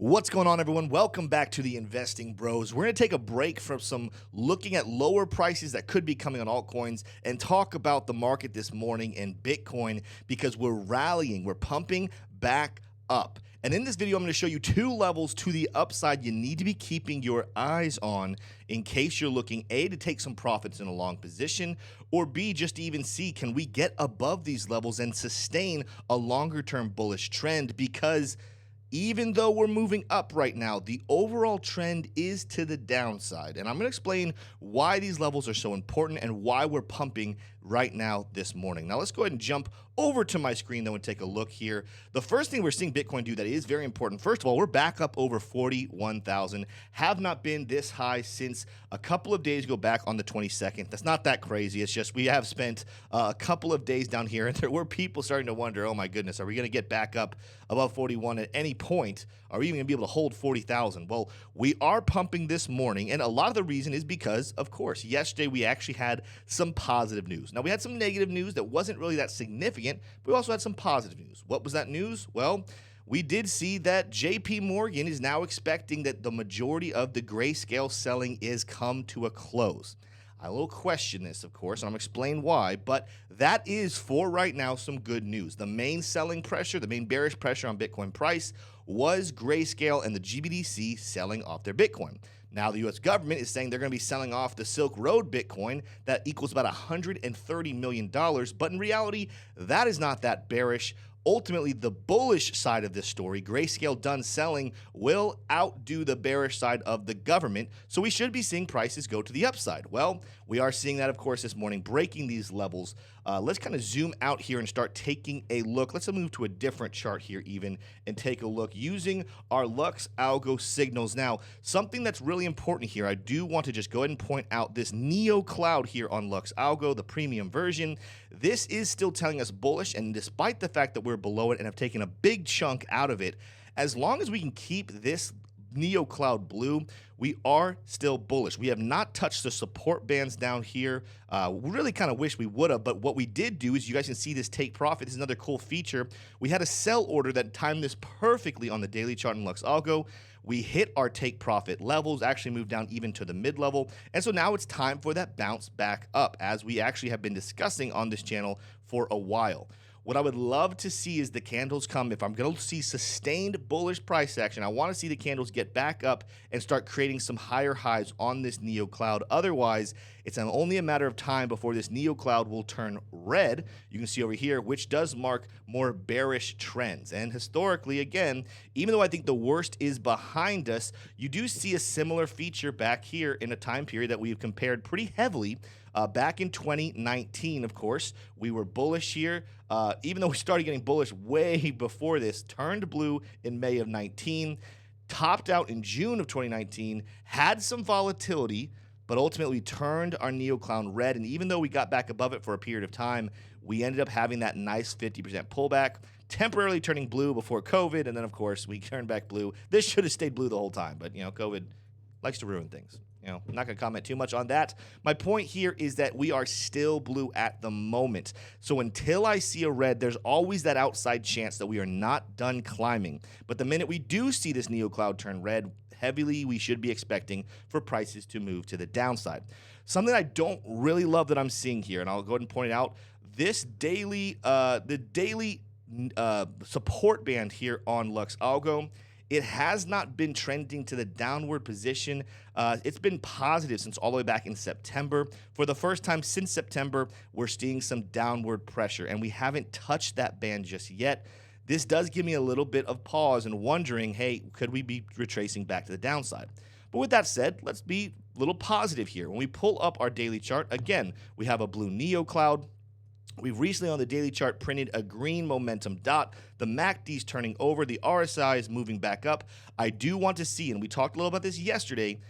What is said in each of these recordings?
What's going on, everyone? Welcome back to the Investing Bros. We're going to take a break from some looking at lower prices that could be coming on altcoins and talk about the market this morning in Bitcoin because we're rallying, we're pumping back up. And in this video, I'm going to show you two levels to the upside you need to be keeping your eyes on in case you're looking A, to take some profits in a long position, or B, just to even see, can we get above these levels and sustain a longer term bullish trend? Because even though we're moving up right now, the overall trend is to the downside. And I'm going to explain why these levels are so important and why we're pumping right now this morning. Now, let's go ahead and jump over to my screen, though, and take a look here. The first thing we're seeing Bitcoin do that is very important. First of all, we're back up over 41,000. Have not been this high since a couple of days ago back on the 22nd. That's not that crazy. It's just we have spent a couple of days down here, and there were people starting to wonder, oh my goodness, are we going to get back up above 41 at any point? Are we even going to be able to hold 40,000? Well, we are pumping this morning, and a lot of the reason is because, of course, yesterday we actually had some positive news. Now, we had some negative news that wasn't really that significant, but we also had some positive news. What was that news? Well, we did see that JP Morgan is now expecting that the majority of the grayscale selling is come to a close. I will question this, of course, and I'm going to explain why, but that is, for right now, some good news. The main selling pressure, the main bearish pressure on Bitcoin price was grayscale and the GBDC selling off their Bitcoin. Now, the U.S. government is saying they're going to be selling off the Silk Road Bitcoin. That equals about $130 million, but in reality, that is not that bearish. Ultimately, the bullish side of this story, grayscale done selling, will outdo the bearish side of the government, so we should be seeing prices go to the upside. Well, we are seeing that, of course, this morning, breaking these levels. Let's kind of zoom out here and start taking a look. Let's move to a different chart here even and take a look using our Lux Algo signals. Now, something that's really important here, I do want to just go ahead and point out this Neo Cloud here on Lux Algo, the premium version. This is still telling us bullish, and despite the fact that we're below it and have taken a big chunk out of it, as long as we can keep this Neo Cloud blue, we are still bullish. We have not touched the support bands down here. We really kind of wish we would have, but what we did do is, you guys can see this take profit. This is another cool feature. We had a sell order that timed this perfectly on the daily chart in Lux Algo. We hit our take profit levels, actually moved down even to the mid level. And so now it's time for that bounce back up, as we actually have been discussing on this channel for a while. What I would love to see is the candles come. If I'm going to see sustained bullish price action, I want to see the candles get back up and start creating some higher highs on this Neo Cloud. Otherwise, it's only a matter of time before this Neo Cloud will turn red. You can see over here, which does mark more bearish trends. And historically, again, even though I think the worst is behind us, you do see a similar feature back here in a time period that we've compared pretty heavily. Back in 2019, of course, we were bullish here. Even though we started getting bullish way before this, turned blue in May of 19, topped out in June of 2019, had some volatility, but ultimately turned our Neo Cloud red. And even though we got back above it for a period of time, we ended up having that nice 50% pullback, temporarily turning blue before COVID. And then, of course, we turned back blue. This should have stayed blue the whole time, but, COVID likes to ruin things. I'm not going to comment too much on that. My point here is that we are still blue at the moment. So until I see a red, there's always that outside chance that we are not done climbing. But the minute we do see this Neo Cloud turn red, heavily we should be expecting for prices to move to the downside. Something I don't really love that I'm seeing here, and I'll go ahead and point it out, this daily, support band here on Lux Algo, it has not been trending to the downward position. It's been positive since all the way back in September. For the first time since September, we're seeing some downward pressure, and we haven't touched that band just yet. This does give me a little bit of pause and wondering, hey, could we be retracing back to the downside? But with that said, let's be a little positive here. When we pull up our daily chart, again, we have a blue Neo Cloud. We've recently on the daily chart printed a green momentum dot. The MACD is turning over. The RSI is moving back up. I do want to see, and we talked a little about this yesterday,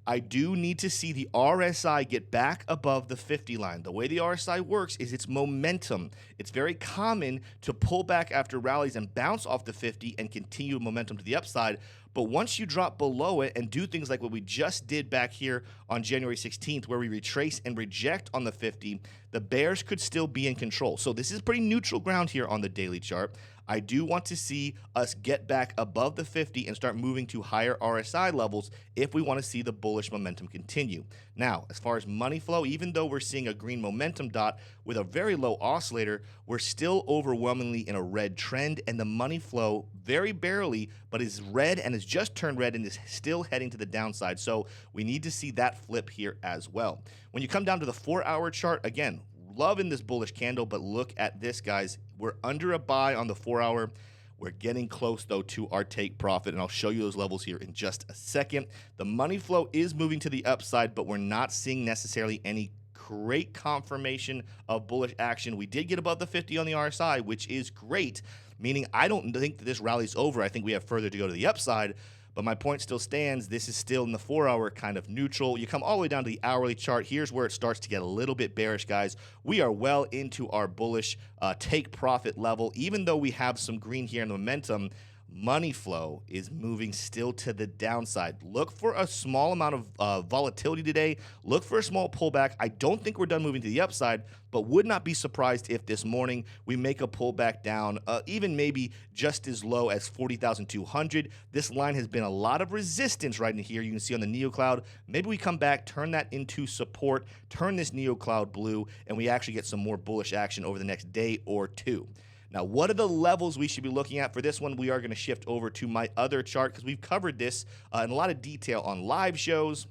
I do need to see the RSI get back above the 50 line. The way the RSI works is it's momentum. It's very common to pull back after rallies and bounce off the 50 and continue momentum to the upside. But once you drop below it and do things like what we just did back here on January 16th, where we retrace and reject on the 50, the bears could still be in control. So this is pretty neutral ground here on the daily chart. I do want to see us get back above the 50 and start moving to higher RSI levels if we want to see the bullish momentum continue. Now, as far as money flow, even though we're seeing a green momentum dot with a very low oscillator, we're still overwhelmingly in a red trend, and the money flow very barely, but is red and has just turned red and is still heading to the downside. So we need to see that flip here as well. When you come down to the 4-hour chart, again, loving this bullish candle, but look at this, guys. We're under a buy on the 4-hour. We're getting close, though, to our take profit, and I'll show you those levels here in just a second. The money flow is moving to the upside, but we're not seeing necessarily any great confirmation of bullish action. We did get above the 50 on the RSI, which is great, meaning I don't think that this rally's over. I think we have further to go to the upside. But my point still stands. This is still in the 4-hour kind of neutral. You come all the way down to the hourly chart. Here's where it starts to get a little bit bearish, guys. We are well into our bullish take profit level. Even though we have some green here in the momentum, money flow is moving still to the downside. Look for a small amount of volatility today. Look for a small pullback. I don't think we're done moving to the upside, but would not be surprised if this morning we make a pullback down, even maybe just as low as 40,200. This line has been a lot of resistance right in here. You can see on the Neo Cloud. Maybe we come back, turn that into support, turn this Neo Cloud blue, and we actually get some more bullish action over the next day or two. Now, what are the levels we should be looking at for this one? We are going to shift over to my other chart because we've covered this in a lot of detail on live shows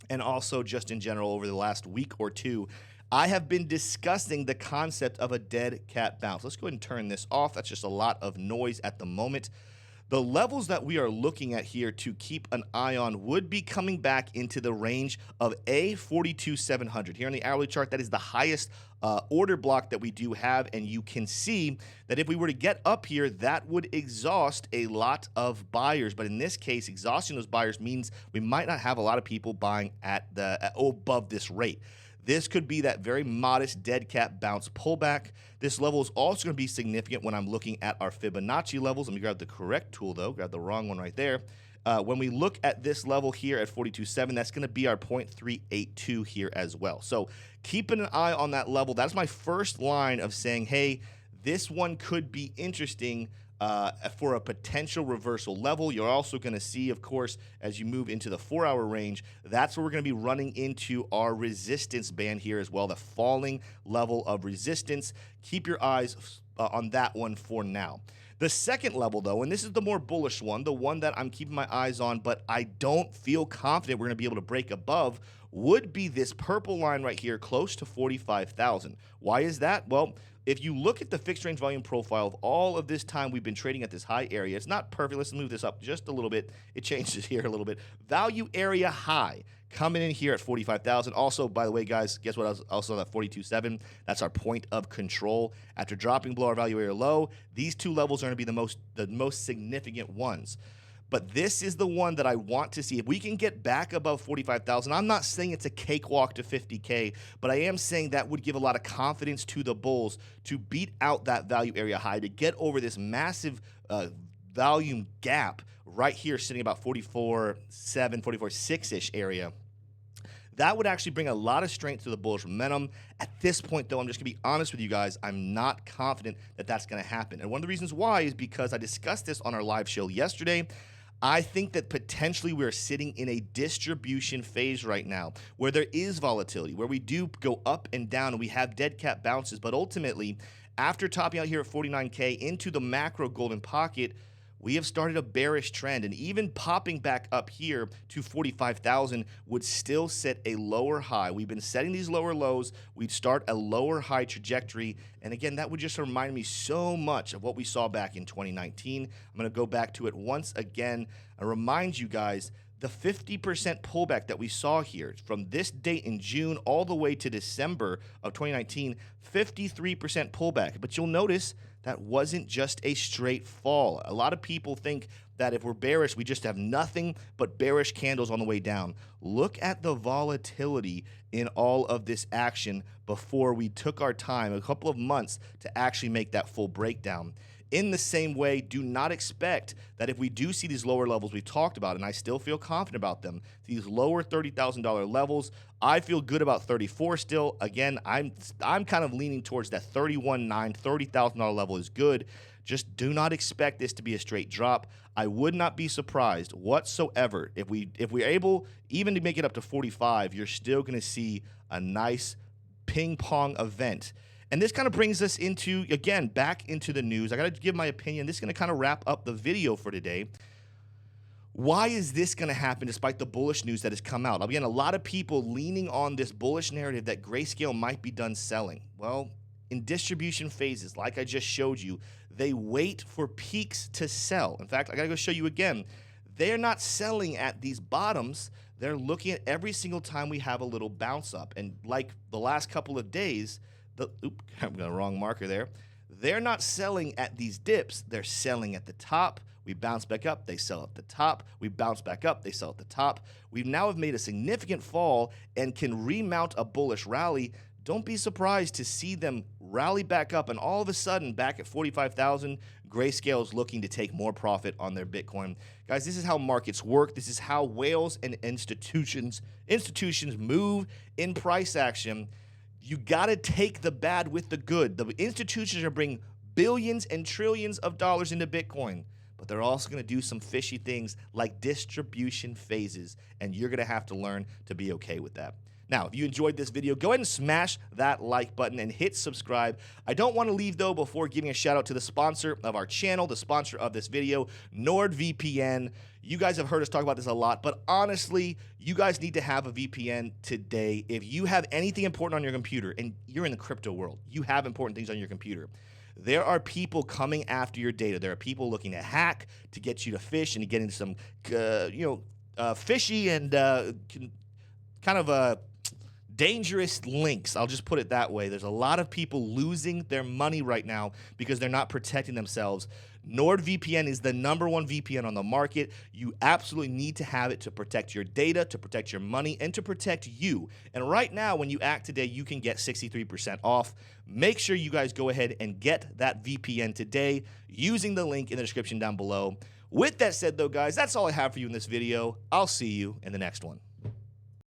and also just in general over the last week or two. I have been discussing the concept of a dead cat bounce. Let's go ahead and turn this off. That's just a lot of noise at the moment. The levels that we are looking at here to keep an eye on would be coming back into the range of a 42,700. Here on the hourly chart, that is the highest order block that we do have, and you can see that if we were to get up here, that would exhaust a lot of buyers. But in this case, exhausting those buyers means we might not have a lot of people buying at above this rate. This could be that very modest dead cat bounce pullback. This level is also going to be significant when I'm looking at our Fibonacci levels. Let me grab the correct tool, though. Grab the wrong one right there. When we look at this level here at 42.7, that's going to be our 0.382 here as well. So keeping an eye on that level. That's my first line of saying, hey, this one could be interesting for a potential reversal level. You're also going to see, of course, as you move into the 4-hour range, that's where we're going to be running into our resistance band here as well, the falling level of resistance. Keep your eyes on that one for now. The second level, though, and this is the more bullish one, the one that I'm keeping my eyes on, but I don't feel confident we're going to be able to break above, would be this purple line right here, close to 45,000. Why is that? Well, if you look at the fixed range volume profile of all of this time we've been trading at this high area, it's not perfect. Let's move this up just a little bit. It changes here a little bit. Value area high coming in here at 45,000. Also, by the way, guys, guess what? Also that 42.7. That's our point of control. After dropping below our value area low, these two levels are going to be the most significant ones. But this is the one that I want to see. If we can get back above 45,000, I'm not saying it's a cakewalk to 50K, but I am saying that would give a lot of confidence to the bulls to beat out that value area high, to get over this massive volume gap right here, sitting about 44.7, 44.6-ish area. That would actually bring a lot of strength to the bullish momentum. At this point, though, I'm just going to be honest with you guys. I'm not confident that that's going to happen. And one of the reasons why is because I discussed this on our live show yesterday. I think that potentially we're sitting in a distribution phase right now where there is volatility, where we do go up and down and we have dead cat bounces. But ultimately, after topping out here at 49K into the macro golden pocket, we have started a bearish trend, and even popping back up here to 45,000 would still set a lower high. We've been setting these lower lows. We'd start a lower high trajectory, and again, that would just remind me so much of what we saw back in 2019. I'm going to go back to it once again and remind you guys the 50% pullback that we saw here from this date in June all the way to December of 2019, 53% pullback. But you'll notice that wasn't just a straight fall. A lot of people think that if we're bearish, we just have nothing but bearish candles on the way down. Look at the volatility in all of this action before we took our time, a couple of months, to actually make that full breakdown. In the same way, do not expect that if we do see these lower levels we've talked about, and I still feel confident about them, these lower $30,000 levels, I feel good about 34 still. Again, I'm kind of leaning towards that 31.9, $30,000 level is good. Just do not expect this to be a straight drop. I would not be surprised whatsoever if we're able even to make it up to 45, you're still going to see a nice ping pong event. And this kind of brings us into, again, back into the news. I got to give my opinion. This is going to kind of wrap up the video for today. Why is this going to happen despite the bullish news that has come out? Again, a lot of people leaning on this bullish narrative that Grayscale might be done selling. Well, in distribution phases, like I just showed you, they wait for peaks to sell. In fact, I got to go show you again. They're not selling at these bottoms. They're looking at every single time we have a little bounce up. And like the last couple of days, I'm got a wrong marker there. They're not selling at these dips. They're selling at the top. We bounce back up. They sell at the top. We bounce back up. They sell at the top. We now have made a significant fall and can remount a bullish rally. Don't be surprised to see them rally back up, and all of a sudden, back at 45,000, Grayscale is looking to take more profit on their Bitcoin. Guys, this is how markets work. This is how whales and institutions move in price action. You got to take the bad with the good. The institutions are bringing billions and trillions of dollars into Bitcoin, but they're also going to do some fishy things like distribution phases, and you're going to have to learn to be okay with that. Now, if you enjoyed this video, go ahead and smash that like button and hit subscribe. I don't want to leave, though, before giving a shout out to the sponsor of our channel, the sponsor of this video, NordVPN. You guys have heard us talk about this a lot, but honestly, you guys need to have a VPN today. If you have anything important on your computer, and you're in the crypto world, you have important things on your computer, there are people coming after your data. There are people looking to hack, to get you to fish, and to get into some, fishy and kind of dangerous links. I'll just put it that way. There's a lot of people losing their money right now because they're not protecting themselves. NordVPN is the #1 VPN on the market. You absolutely need to have it to protect your data, to protect your money, and to protect you. And right now, when you act today, you can get 63% off. Make sure you guys go ahead and get that VPN today using the link in the description down below. With that said, though, guys, that's all I have for you in this video. I'll see you in the next one.